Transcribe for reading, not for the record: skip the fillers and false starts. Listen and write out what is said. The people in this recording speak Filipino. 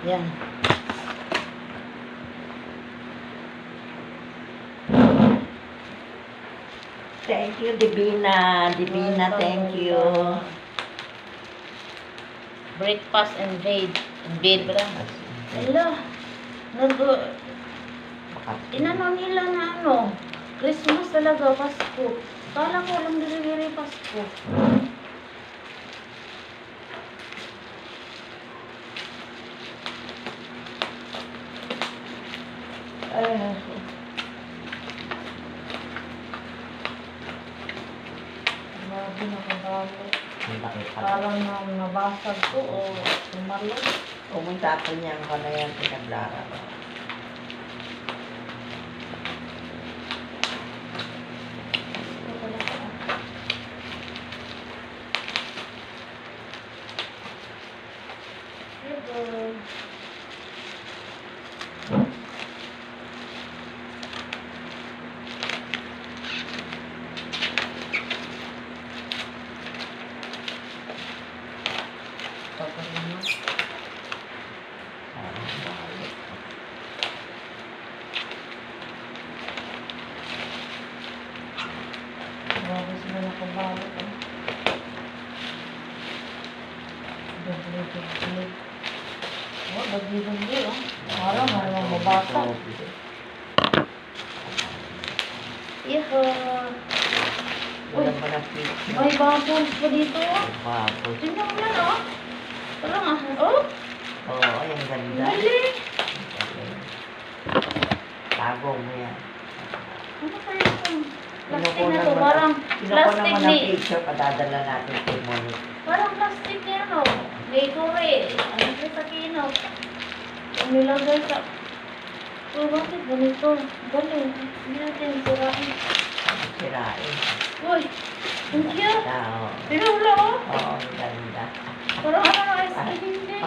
Yan. Thank you, Divina. Divina, thank you. Breakfast and bed ba? Hello. Inano nila na ano, Christmas talaga, Pasko. Kala ko lang delivery Pasko. Ay, Grabe na kabalo. ang laki pala. Parang nabasag ko o tumalon. Pumunta ako niyan ko na yan, pinaglararo. Hello. Tapos naman. Grabe sila nakabalo ko. Dagli. Oh, dagli oh. Parang malang mabasa. Iho. Wala pa na picture. May bubbles pa dito oh. Bubbles. Tingnan mo yan oh. Parang oh. Oo, ay, ang ganda. Galing. Tago mo yan. Ano kaya ito? Plastic na to. Parang Kinuha plastic naman ni... ang picture, padadala natin kay Monique. Parang plastic ni ano. May kore. Ano siya sa kino? Ang nilagay sa... Oh, bakit ganito? Galing. Hindi natin sirain. Sirain. Uy! Ang cute! Oo. Pinula oh! Oo, ang ganda. Parang ano na ice cream din.